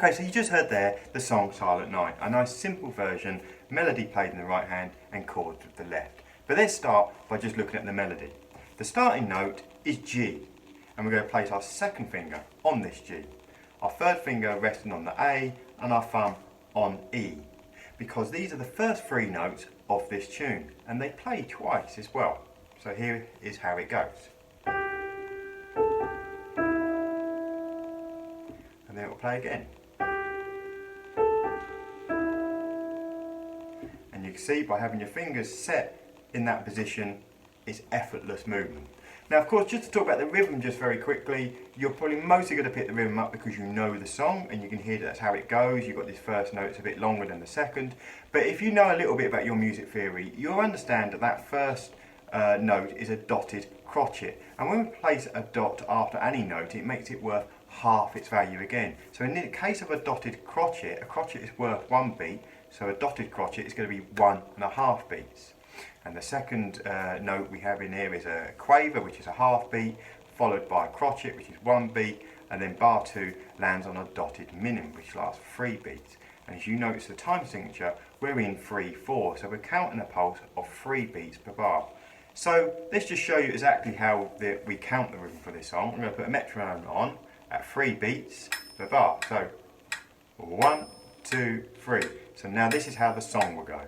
Okay, so you just heard there the song Silent Night, a nice simple version, melody played in the right hand and chords with the left. But let's start by just looking at the melody. The starting note is G, and we're going to place our second finger on this G. Our third finger resting on the A and our thumb on E, because these are the first three notes of this tune, and they play twice as well. So here is how it goes. And then it will play again. And you can see by having your fingers set in that position, it's effortless movement. Now of course, just to talk about the rhythm just very quickly, you're probably mostly going to pick the rhythm up because you know the song and you can hear that's how it goes. You've got this first note, it's a bit longer than the second. But if you know a little bit about your music theory, you'll understand that that first note is a dotted crotchet. And when we place a dot after any note, it makes it worth half its value again. So in the case of a dotted crotchet, a crotchet is worth 1 beat, so a dotted crotchet is going to be 1.5 beats. And the second note we have in here is a quaver, which is a half beat, followed by a crotchet, which is 1 beat, and then bar 2 lands on a dotted minim, which lasts 3 beats. And as you notice the time signature, we're in 3/4, so we're counting a pulse of 3 beats per bar. So let's just show you exactly how we count the rhythm for this song. I'm going to put a metronome on at 3 beats per bar. So 1, 2, 3. So now this is how the song will go.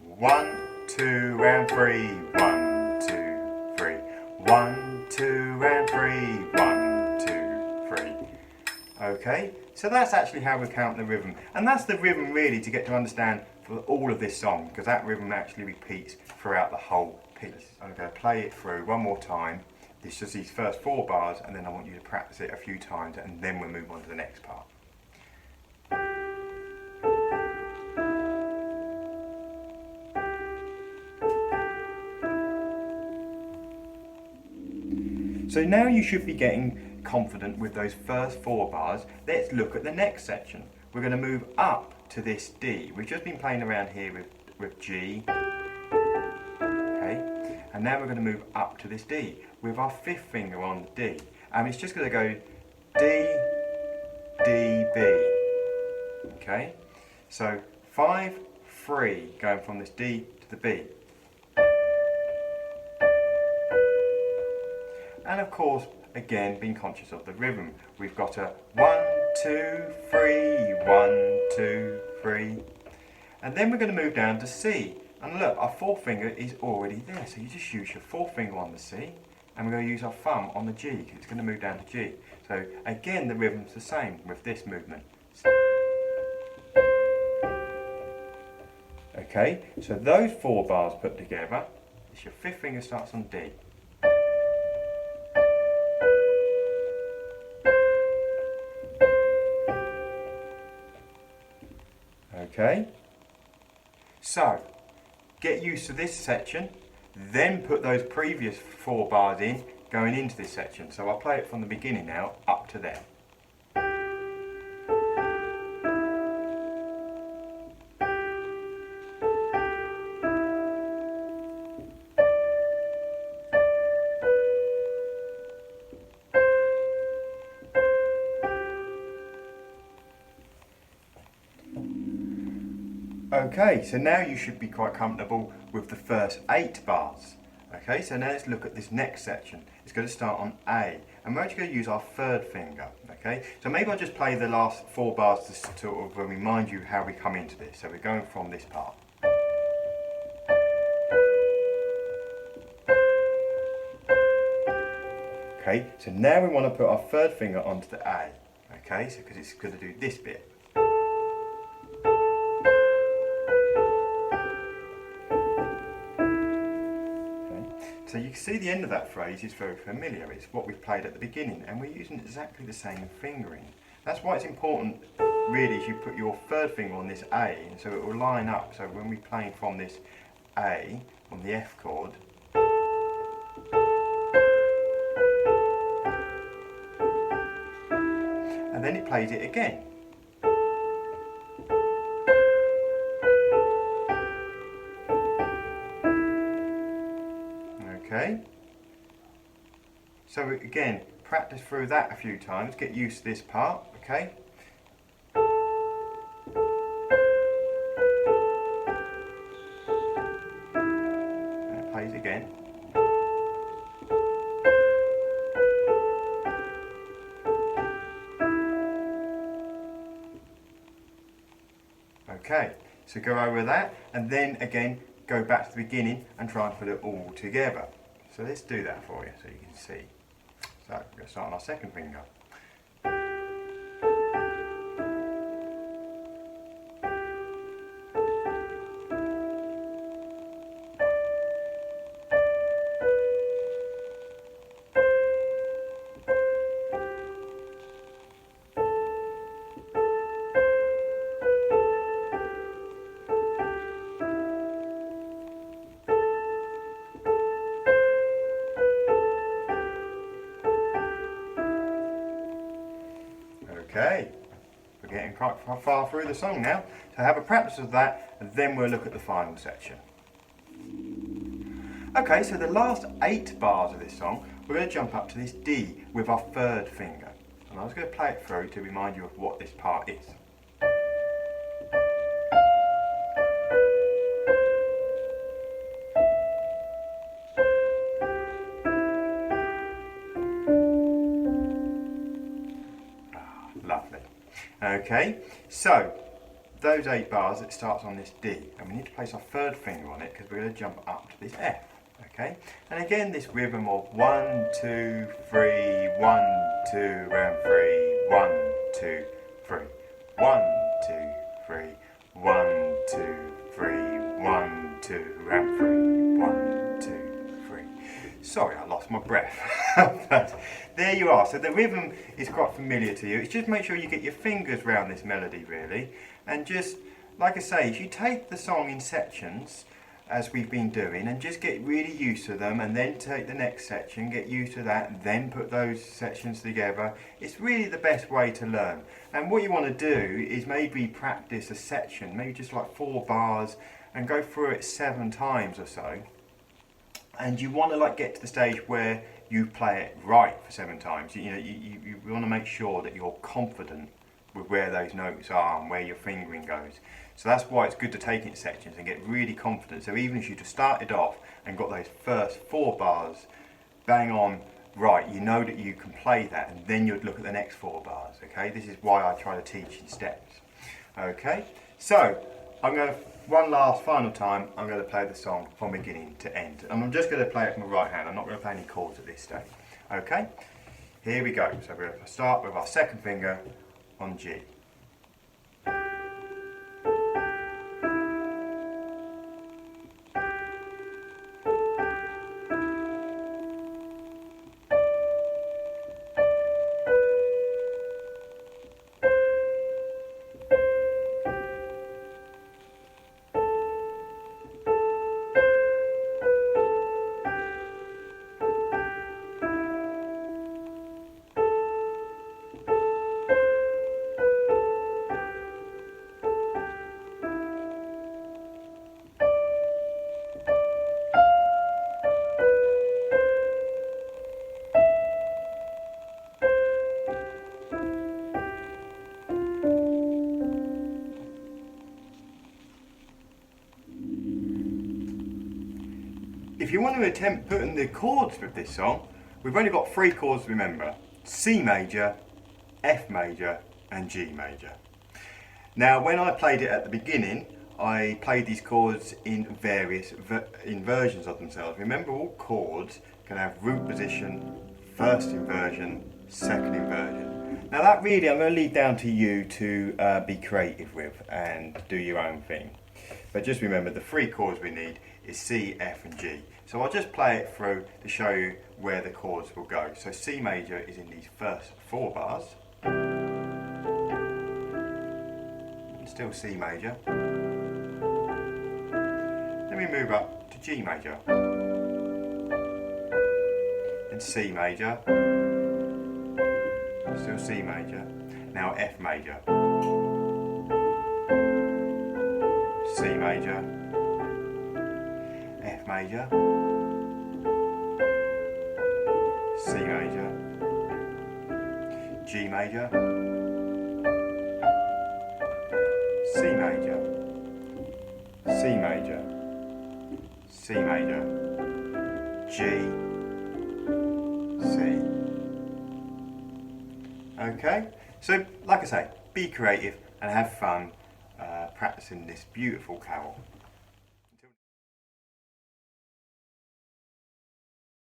1, 2 and 3, 1, 2, 3. 1, 2 and 3, 1, 2, 3. Okay, so that's actually how we count the rhythm. And that's the rhythm really to get to understand for all of this song, because that rhythm actually repeats throughout the whole piece. I'm going to play it through one more time. It's just these first 4 bars, and then I want you to practice it a few times, and then we'll move on to the next part. So now you should be getting confident with those first 4 bars. Let's look at the next section. We're going to move up to this D. We've just been playing around here with G. Okay, and now we're going to move up to this D with our 5th finger on D. And it's just going to go D, D, B. Okay, so 5, 3 going from this D to the B. And of course, again, being conscious of the rhythm. We've got a 1, 2, 3, 1, 2, 3. And then we're going to move down to C. And look, our 4th finger is already there. So you just use your 4th finger on the C. And we're going to use our thumb on the G, because it's going to move down to G. So again, the rhythm's the same with this movement. Okay, so those 4 bars put together, it's your 5th finger starts on D. Okay, so get used to this section, then put those previous 4 bars in going into this section. So I'll play it from the beginning now up to there. Okay, so now you should be quite comfortable with the first 8 bars. Okay, so now let's look at this next section. It's going to start on A, and we're actually going to use our 3rd finger. Okay, so maybe I'll just play the last 4 bars to sort of remind you how we come into this. So we're going from this part. Okay, so now we want to put our 3rd finger onto the A. Okay, so because it's going to do this bit. So you can see the end of that phrase is very familiar. It's what we've played at the beginning, and we're using exactly the same fingering. That's why it's important, really, is you put your 3rd finger on this A, and so it will line up. So when we're playing from this A, on the F chord, and then it plays it again. Okay, so again, practice through that a few times, get used to this part, okay? Okay, so go over that and then again go back to the beginning and try and put it all together. So let's do that for you so you can see. So we're going to start on our second finger. Okay, we're getting quite far through the song now. So have a practice of that and then we'll look at the final section. Okay, so the last 8 bars of this song, we're going to jump up to this D with our 3rd finger. And I was going to play it through to remind you of what this part is. Lovely. Okay, so those 8 bars, it starts on this D, and we need to place our 3rd finger on it because we're going to jump up to this F. Okay, and again this rhythm of 1, 2, 3, 1, 2, and 3, 1, 2, 3, 1, 2, 3, 1, 2, 3, 1, 2, and 3, 1, 2, 3. Sorry, I lost my breath. But there you are. So the rhythm is quite familiar to you. It's just make sure you get your fingers around this melody really, and just like I say, if you take the song in sections as we've been doing and just get really used to them, and then take the next section, get used to that, and then put those sections together, it's really the best way to learn. And what you want to do is maybe practice a section, maybe just like 4 bars, and go through it 7 times or so. And you want to like get to the stage where you play it right for 7 times. You want to make sure that you're confident with where those notes are and where your fingering goes. So that's why it's good to take it in sections and get really confident. So even if you just started off and got those first 4 bars bang on right, you know that you can play that, and then you'd look at the next 4 bars. Okay, this is why I try to teach in steps. Okay, so I'm going to, one last final time, I'm going to play the song from beginning to end. And I'm just going to play it from my right hand. I'm not going to play any chords at this stage. Okay, here we go. So we're going to start with our 2nd finger on G. If you want to attempt putting the chords with this song, we've only got 3 chords to remember: C major, F major and G major. Now when I played it at the beginning, I played these chords in various inversions of themselves. Remember, all chords can have root position, 1st inversion, 2nd inversion. Now that really I'm going to leave down to you to be creative with and do your own thing. But just remember, the 3 chords we need is C, F and G. So I'll just play it through to show you where the chords will go. So C major is in these first 4 bars. And still C major. Then we move up to G major. And C major. Still C major. Now F major. C major, F major, C major, G major, C major, C major, C major, G, C. Okay, so like I say, be creative and have fun practicing this beautiful carol.